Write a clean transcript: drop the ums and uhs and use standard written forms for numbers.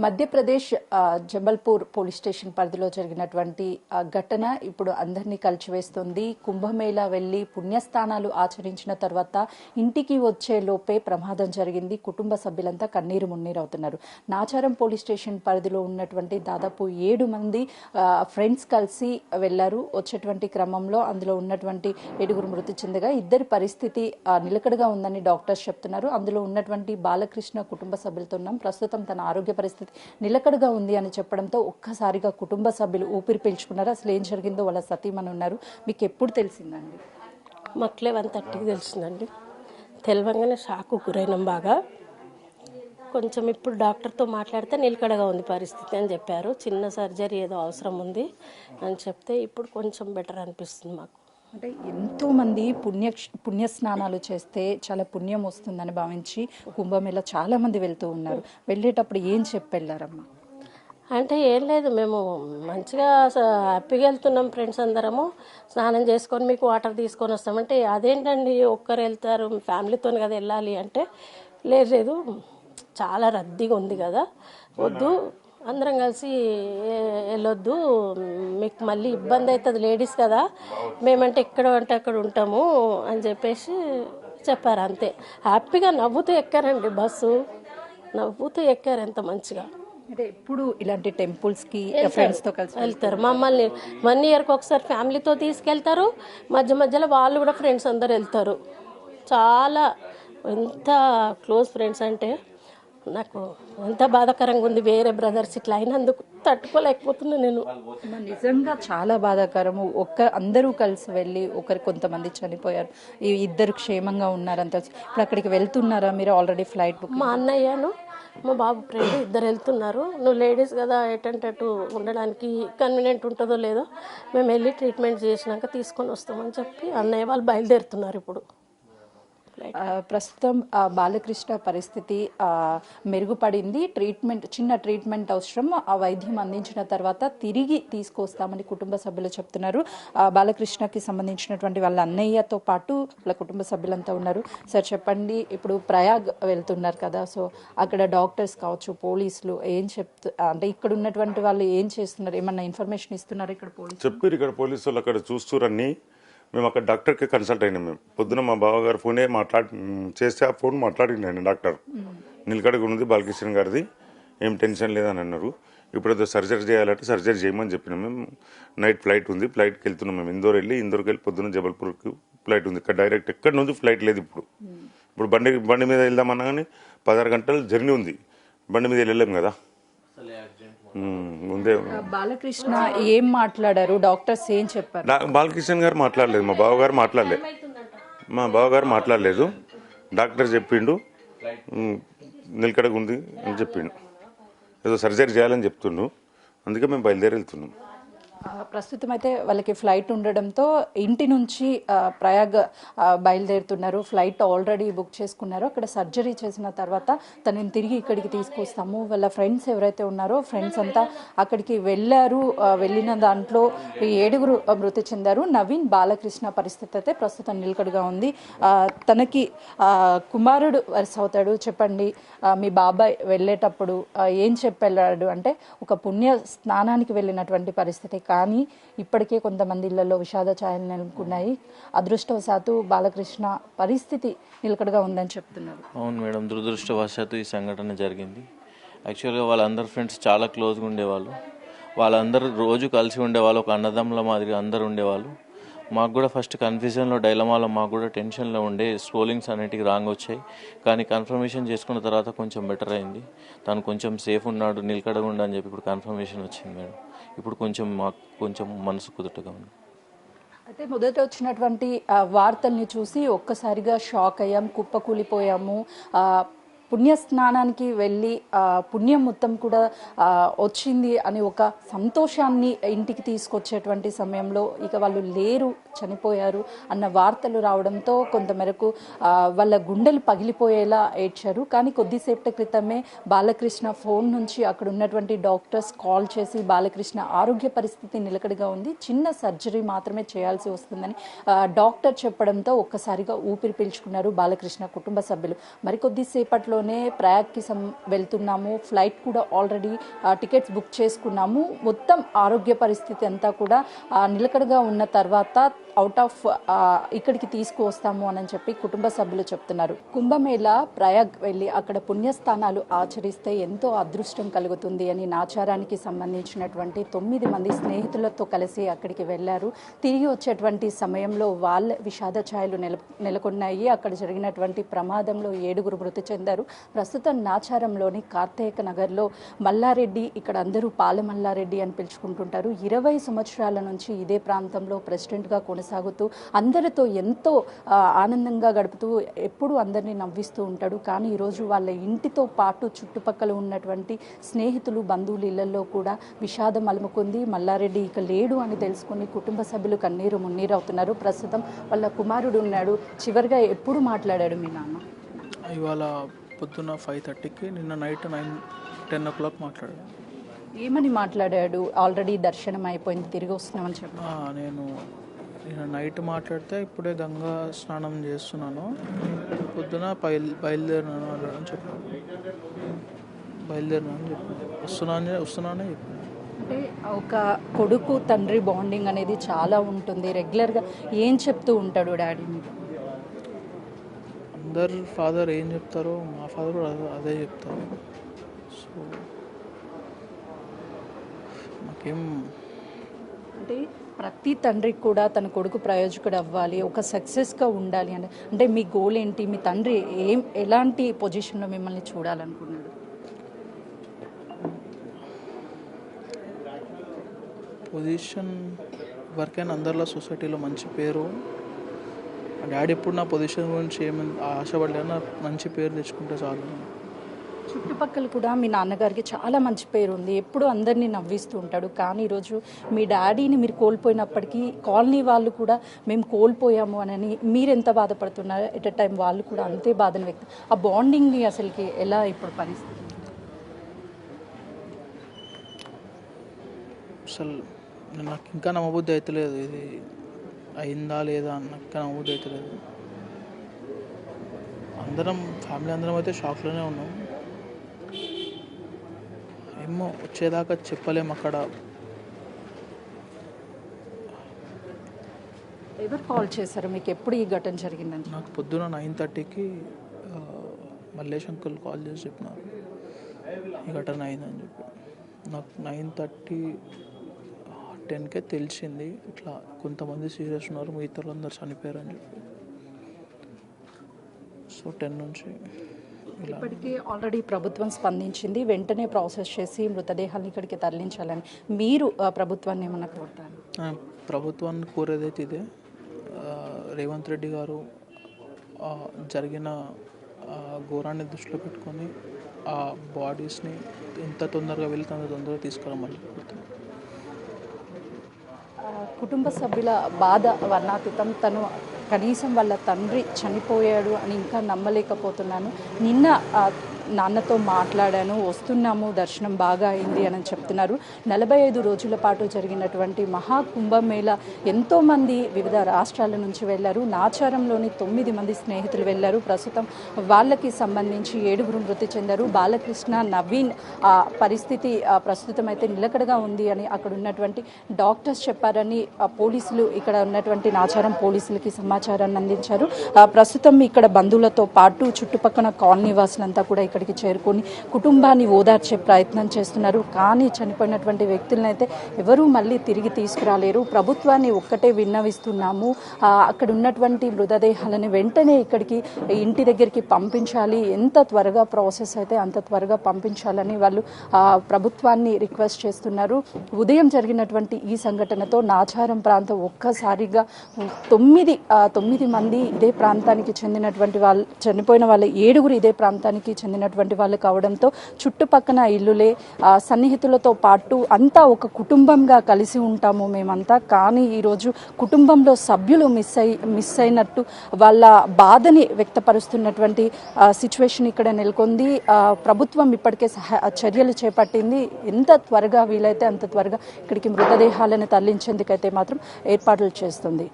Madhya Pradesh Jabalpur police station పరిధిలో జరిగినటువంటి ఘటన ఇప్పుడు అందరినీ కలిచివేస్తుంది. కుంభమేళా వెళ్లి పుణ్యస్థానాలు ఆచరించిన తర్వాత ఇంటికి వచ్చే లోపే ప్రమాదం జరిగింది. కుటుంబ సభ్యులంతా కన్నీరు మున్నీరవుతున్నారు. నాచారం పోలీస్ స్టేషన్ పరిధిలో ఉన్నటువంటి దాదాపు 7 మంది ఫ్రెండ్స్ కలిసి వెళ్లారు. వచ్చేటువంటి క్రమంలో అందులో ఉన్నటువంటి 7 మృతి చెందగా 2 పరిస్థితి నిలకడగా ఉందని డాక్టర్స్ చెప్తున్నారు. అందులో ఉన్నటువంటి బాలకృష్ణ కుటుంబ సభ్యులతో ఉన్నాం. ప్రస్తుతం తన ఆరోగ్య పరిస్థితి నిలకడగా ఉంది అని చెప్పడంతో ఒక్కసారిగా కుటుంబ సభ్యులు ఊపిరి పీల్చుకున్నారు. అసలు ఏం జరిగిందో వాళ్ళ సతీమణి ఉన్నారు. మీకు ఎప్పుడు తెలిసిందండి? మాకు 11:30కి తెలిసిందండి. తెలవంగానే షాకు గురైనాం బాగా. కొంచెం ఇప్పుడు డాక్టర్తో మాట్లాడితే నిలకడగా ఉంది పరిస్థితి అని చెప్పారు. చిన్న సర్జరీ ఏదో అవసరం ఉంది అని చెప్తే ఇప్పుడు కొంచెం బెటర్ అనిపిస్తుంది మాకు. అంటే ఎంతో మంది పుణ్యస్నానాలు చేస్తే చాలా పుణ్యం వస్తుందని భావించి కుంభమేళ చాలా మంది వెళ్తూ ఉన్నారు. వెళ్ళేటప్పుడు ఏం చెప్పి వెళ్ళారమ్మా? అంటే ఏం లేదు, మేము మంచిగా హ్యాపీగా వెళ్తున్నాం ఫ్రెండ్స్ అందరము. స్నానం చేసుకొని మీకు వాటర్ తీసుకొని వస్తామంటే అదేంటండి ఒక్కరు వెళ్తారు ఫ్యామిలీతో కదా వెళ్ళాలి అంటే లేదు చాలా రద్దీగా ఉంది కదా, వద్దు అందరం కలిసి వెళ్ళొద్దు, మీకు మళ్ళీ ఇబ్బంది అవుతుంది లేడీస్ కదా, మేమంటే ఎక్కడ అంటే అక్కడ ఉంటాము అని చెప్పేసి చెప్పారు. అంతే హ్యాపీగా నవ్వుతూ ఎక్కారండి బస్సు, నవ్వుతూ ఎక్కారు ఎంత మంచిగా. అంటే ఎప్పుడు ఇలాంటి టెంపుల్స్ కి ఫ్రెండ్స్ తో కలిసి వెళ్తారు. మమ్మల్ని 1 ఇయర్కి ఒకసారి ఫ్యామిలీతో తీసుకెళ్తారు, మధ్యలో వాళ్ళు కూడా ఫ్రెండ్స్ అందరు వెళ్తారు. చాలా ఎంత క్లోజ్ ఫ్రెండ్స్ అంటే నాకు ఎంత బాధాకరంగా ఉంది. వేరే బ్రదర్స్ ఇట్లా అయినందుకు తట్టుకోలేకపోతున్నా నేను. నిజంగా చాలా బాధాకరము. అందరూ కలిసి వెళ్ళి కొంతమంది చనిపోయారు, 2 క్షేమంగా ఉన్నారంత. ఇప్పుడు అక్కడికి వెళ్తున్నారా మీరు? Already flight book. మా అన్నయ్యను మా బాబు ఫ్రెండ్ 2 వెళ్తున్నారు. నువ్వు లేడీస్ కదా ఎటంటట్టు ఉండడానికి కన్వీనియంట్ ఉంటుందో లేదో మేము వెళ్ళి ట్రీట్మెంట్ చేసినాక తీసుకొని వస్తామని చెప్పి అన్నయ్య వాళ్ళు బయలుదేరుతున్నారు. ఇప్పుడు ప్రస్తుతం బాలకృష్ణ పరిస్థితి మెరుగుపడింది. చిన్న ట్రీట్మెంట్ అవసరం. ఆ వైద్యం అందించిన తర్వాత తిరిగి తీసుకొస్తామని కుటుంబ సభ్యులు చెప్తున్నారు. బాలకృష్ణకి సంబంధించినటువంటి వాళ్ళ అన్నయ్యతో పాటు వాళ్ళ కుటుంబ సభ్యులంతా ఉన్నారు. సార్ చెప్పండి, ఇప్పుడు ప్రయాగ్ వెళ్తున్నారు కదా, సో అక్కడ డాక్టర్స్ కావచ్చు, పోలీసులు ఏం అంటే ఇక్కడ ఉన్నటువంటి వాళ్ళు ఏం చేస్తున్నారు? ఏమన్నా ఇన్ఫర్మేషన్ ఇస్తున్నారు? ఇక్కడ పోలీసులు అక్కడ చూస్తురని మేము అక్కడ డాక్టర్కి కన్సల్ట్ అయినాం. మేము పొద్దున మా బావగారు ఫోనే చేస్తే ఆ ఫోన్ మాట్లాడినాను. డాక్టర్ నిలకడగా ఉంది బాలకృష్ణ గారిది, ఏం టెన్షన్ లేదని అన్నారు. ఇప్పుడు ఏదో సర్జరీ చేయాలంటే సర్జరీ చేయమని చెప్పినాం. మేము నైట్ ఫ్లైట్ ఉంది, ఫ్లైట్కి వెళ్తున్నాం. మేము ఇందోర్కి వెళ్ళి పొద్దున్న జబల్పూర్కి ఫ్లైట్ ఉంది. ఇక్కడ డైరెక్ట్ ఎక్కడి నుంచి ఫ్లైట్ లేదు. ఇప్పుడు బండి మీద వెళ్దామన్నా కానీ 16 గంటలు జర్నీ ఉంది. బండి మీద వెళ్ళలేం కదా. ముందే బాలకృష్ణ ఏం మాట్లాడారు? డాక్టర్స్ ఏం చెప్పారు? బాలకృష్ణ గారు మాట్లాడలేదు, మా బావగారు మాట్లాడలేదు. డాక్టర్ చెప్పిండు నిలకడగా ఉంది అని చెప్పిండు. ఏదో సర్జరీ చేయాలని చెప్తుండు. అందుకే మేము బయలుదేరి వెళ్తున్నాం. ప్రస్తుతం అయితే వాళ్ళకి ఫ్లైట్ ఉండడంతో ఇంటి నుంచి ప్రయాగ్ బయలుదేరుతున్నారు. ఫ్లైట్ ఆల్రెడీ బుక్ చేసుకున్నారు. అక్కడ సర్జరీ చేసిన తర్వాత తనని తిరిగి ఇక్కడికి తీసుకొస్తాము. వాళ్ళ ఫ్రెండ్స్ ఎవరైతే ఉన్నారో ఫ్రెండ్స్ అంతా అక్కడికి వెళ్ళారు. వెళ్ళిన దాంట్లో 7 మృతి చెందారు. నవీన్ బాలకృష్ణ పరిస్థితి అయితే ప్రస్తుతం నిలకడగా ఉంది. తనకి కుమారుడు వరుస అవుతాడు. చెప్పండి, మీ బాబాయ్ వెళ్ళేటప్పుడు ఏం చెప్పెళ్ళాడు అంటే ఒక పుణ్య స్నానానికి వెళ్ళినటువంటి పరిస్థితి, కానీ ఇప్పటికే కొంతమంది ఇళ్లలో విషాద ఛాయలు నెలకొన్నాయి. అదృష్టవశాత్తు బాలకృష్ణ పరిస్థితి నిలకడగా ఉందని చెప్తున్నారు. అవును మేడం, దురదృష్టవశాత్తు ఈ సంఘటన జరిగింది. యాక్చువల్గా వాళ్ళందరు ఫ్రెండ్స్ చాలా క్లోజ్గా ఉండేవాళ్ళు. వాళ్ళందరూ రోజు కలిసి ఉండేవాళ్ళు, ఒక అన్నదమ్ముల మాదిరిగా అందరు ఉండేవాళ్ళు. మాకు కూడా ఫస్ట్ కన్ఫ్యూజన్లో డైలమాలో మాకు కూడా టెన్షన్లో ఉండే, స్క్రోలింగ్స్ అన్నిటికీ రాంగ్ వచ్చాయి. కానీ కన్ఫర్మేషన్ చేసుకున్న తర్వాత కొంచెం బెటర్ అయింది. తను కొంచెం సేఫ్ ఉన్నాడు, నిలకడగా ఉండు అని చెప్పి ఇప్పుడు కన్ఫర్మేషన్ వచ్చింది మేడం. ఇప్పుడు మాకు కొంచెం మనసు కుదుటగా ఉంది. అయితే మొదట వచ్చినటువంటి వార్తల్ని చూసి ఒక్కసారిగా షాక్ అయ్యాం, కుప్పకూలిపోయాము. పుణ్యస్నానానికి వెళ్ళి పుణ్యం మొత్తం కూడా వచ్చింది అని ఒక సంతోషాన్ని ఇంటికి తీసుకొచ్చేటువంటి సమయంలో ఇక వాళ్ళు లేరు, చనిపోయారు అన్న వార్తలు రావడంతో కొంతమేరకు వాళ్ళ గుండెలు పగిలిపోయేలా ఏడ్చారు. కానీ కొద్దిసేపటి క్రితమే బాలకృష్ణ ఫోన్ నుంచి అక్కడ ఉన్నటువంటి డాక్టర్స్ కాల్ చేసి బాలకృష్ణ ఆరోగ్య పరిస్థితి నిలకడగా ఉంది, చిన్న సర్జరీ మాత్రమే చేయాల్సి వస్తుందని డాక్టర్ చెప్పడంతో ఒక్కసారిగా ఊపిరి పీల్చుకున్నారు బాలకృష్ణ కుటుంబ సభ్యులు. మరికొద్దిసేపట్లో సమయంలోనే ప్రయాగ్కి వెళ్తున్నాము, ఫ్లైట్ కూడా ఆల్రెడీ టికెట్స్ బుక్ చేసుకున్నాము, మొత్తం ఆరోగ్య పరిస్థితి అంతా కూడా నిలకడగా ఉన్న తర్వాత అవుట్ ఆఫ్ ఇక్కడికి తీసుకువస్తాము అని చెప్పి కుటుంబ సభ్యులు చెప్తున్నారు. కుంభమేళ ప్రయాగ్ వెళ్ళి అక్కడ పుణ్యస్థానాలు ఆచరిస్తే ఎంతో అదృష్టం కలుగుతుంది అని నాచారానికి సంబంధించినటువంటి 9 మంది స్నేహితులతో కలిసి అక్కడికి వెళ్ళారు. తిరిగి వచ్చేటువంటి సమయంలో వాళ్ళ విషాద ఛాయలు నెలకొన్నాయి. అక్కడ జరిగినటువంటి ప్రమాదంలో 7 మృతి చెందారు. ప్రస్తుతం నాచారంలోని కార్తేక నగర్లో మల్లారెడ్డి, ఇక్కడ అందరూ పాల మల్లారెడ్డి అని పిలుచుకుంటుంటారు, 20 సంవత్సరాల నుంచి ఇదే ప్రాంతంలో ప్రెసిడెంట్గా కొనసాగుతూ అందరితో ఎంతో ఆనందంగా గడుపుతూ ఎప్పుడూ అందరినీ నవ్విస్తూ ఉంటాడు. కానీ ఈరోజు వాళ్ళ ఇంటితో పాటు చుట్టుపక్కల ఉన్నటువంటి స్నేహితులు, బంధువులు ఇళ్లలో కూడా విషాదం అలుముకుంది. మల్లారెడ్డి ఇక లేడు అని తెలుసుకుని కుటుంబ సభ్యులు కన్నీరు మున్నీరవుతున్నారు. ప్రస్తుతం వాళ్ళ కుమారుడు ఉన్నాడు. చివరిగా ఎప్పుడు మాట్లాడాడు మీ నాన్న? ఇవాళ పొద్దున్న 5:30కి, నిన్న నైట్ 10 o'clock మాట్లాడాడు. ఏమని మాట్లాడాడు? ఆల్రెడీ దర్శనం అయిపోయింది, తిరిగి వస్తున్నామని చెప్పి. నేను నైట్ మాట్లాడితే ఇప్పుడే గంగా స్నానం చేస్తున్నాను, పొద్దున బయలుదేరినాను అని చెప్పాను. వస్తున్నానని చెప్పాను. అంటే ఒక కొడుకు తండ్రి బాండింగ్ అనేది చాలా ఉంటుంది. రెగ్యులర్గా ఏం చెప్తూ ఉంటాడు డాడీ మీకు? అందరు ఫాదర్ ఏం చెప్తారో మా ఫాదర్ కూడా అదే చెప్తారు. సో నాకేం అంటే ప్రతి తండ్రికి కూడా తన కొడుకు ప్రయోజకుడు అవ్వాలి, ఒక సక్సెస్గా ఉండాలి అని. అంటే మీ గోల్ ఏంటి? మీ తండ్రి ఎలాంటి పొజిషన్లో మిమ్మల్ని చూడాలనుకున్నాడు? పొజిషన్ వరకైనా అందరిలో సొసైటీలో మంచి పేరు. డాడీ ఎప్పుడు నా పొజిషన్ గురించి ఏమైనా ఆశపడలేదు, నా మంచి పేరు తెచ్చుకుంటే చాలు. చుట్టుపక్కల కూడా మీ నాన్నగారికి చాలా మంచి పేరు ఉంది, ఎప్పుడు అందరినీ నవ్విస్తూ ఉంటాడు. కానీ ఈరోజు మీ డాడీని మీరు కోల్పోయినప్పటికీ కాలనీ వాళ్ళు కూడా మేము కోల్పోయాము అని మీరు ఎంత బాధపడుతున్నారు, ఎట్ ఎ టైం వాళ్ళు కూడా అంతే బాధను వ్యక్తం. ఆ బాండింగ్ని అసలుకి ఎలా ఇప్పుడు పరిస్థితి? అసలు నాకు ఇంకా నమ్మబుద్ధి అవుతలేదు, ఇది అయిందా లేదా అని నాకు ఇంకా నమ్మబుద్ధి అవుతలేదు. ఫ్యామిలీ అందరం అయితే షాక్లోనే ఉన్నాం. ఏమో వచ్చేదాకా చెప్పలేము. అక్కడ ఎవరు కాల్ చేశారు మీకు? ఎప్పుడు ఈ ఘటన జరిగిందని? నాకు పొద్దున 9:30కి మల్లేష్ అంకుల్ కాల్ చేసి చెప్పినారు ఈ ఘటన అయిందని చెప్పి. నాకు 9:30, 10కే తెలిసింది ఇట్లా కొంతమంది సీరియస్ ఉన్నారు, మిగతా అందరు చనిపోయారు అని చెప్పి. సో 10 నుంచి ఇప్పటికీ ఆల్రెడీ ప్రభుత్వం స్పందించింది, వెంటనే ప్రాసెస్ చేసి మృతదేహాలను ఇక్కడికి తరలించాలని. మీరు ప్రభుత్వాన్ని ఏమన్నా కోరుతారు? ప్రభుత్వాన్ని కోరేదైతే ఇదే, రేవంత్ రెడ్డి గారు జరిగిన ఘోరాన్ని దృష్టిలో పెట్టుకొని ఆ బాడీస్ని ఎంత తొందరగా వెళ్తే అంత తొందరగా తీసుకురమ్మని చెప్తున్నాను. కుటుంబ సభ్యుల బాధ వర్ణాతీతం. తను కనీసం వాళ్ళ తండ్రి చనిపోయాడు అని ఇంకా నమ్మలేకపోతున్నాను. నిన్న నాన్నతో మాట్లాడాను, వస్తున్నాము, దర్శనం బాగా అయింది అని చెప్తున్నారు. 45 రోజుల పాటు జరిగినటువంటి మహాకుంభమేళ ఎంతోమంది వివిధ రాష్ట్రాల నుంచి వెళ్ళారు. నాచారంలోని 9 మంది స్నేహితులు వెళ్ళారు. ప్రస్తుతం వాళ్ళకి సంబంధించి 7 మృతి చెందారు. బాలకృష్ణ, నవీన్ పరిస్థితి ప్రస్తుతం అయితే నిలకడగా ఉంది అని అక్కడ ఉన్నటువంటి డాక్టర్స్ చెప్పారని పోలీసులు, ఇక్కడ ఉన్నటువంటి నాచారం పోలీసులకి సమాచారాన్ని అందించారు. ప్రస్తుతం ఇక్కడ బంధువులతో పాటు చుట్టుపక్కల కాలనీ వాసులంతా కూడా ఇక్కడికి చేరుకొని కుటుంబాన్ని ఓదార్చే ప్రయత్నం చేస్తున్నారు. కానీ చనిపోయినటువంటి వ్యక్తులను అయితే ఎవరూ మళ్ళీ తిరిగి తీసుకురాలేరు. ప్రభుత్వాన్ని ఒక్కటే విన్నవిస్తున్నాము, అక్కడ ఉన్నటువంటి మృతదేహాలను వెంటనే ఇక్కడికి ఇంటి దగ్గరికి పంపించాలి, ఎంత త్వరగా ప్రాసెస్ అయితే అంత త్వరగా పంపించాలని వాళ్ళు ప్రభుత్వాన్ని రిక్వెస్ట్ చేస్తున్నారు. ఉదయం జరిగినటువంటి ఈ సంఘటనతో నాచారం ప్రాంతం ఒక్కసారిగా 9 మంది ఇదే ప్రాంతానికి చెందినటువంటి వాళ్ళు, చనిపోయిన వాళ్ళ 7 ఇదే ప్రాంతానికి చెందినటువంటి వాళ్ళు కావడంతో చుట్టుపక్కన ఇల్లులే, సన్నిహితులతో పాటు అంతా ఒక కుటుంబంగా కలిసి ఉంటాము మేమంతా. కానీ ఈరోజు కుటుంబంలో సభ్యులు మిస్ అయినట్టు వాళ్ళ బాధని వ్యక్తపరుస్తున్నటువంటి సిచ్యువేషన్ ఇక్కడ నెలకొంది. ప్రభుత్వం ఇప్పటికే చర్యలు చేపట్టింది. ఎంత త్వరగా వీలైతే అంత త్వరగా ఇక్కడికి మృతదేహాలను తరలించేందుకైతే మాత్రం ఏర్పాట్లు చేస్తుంది.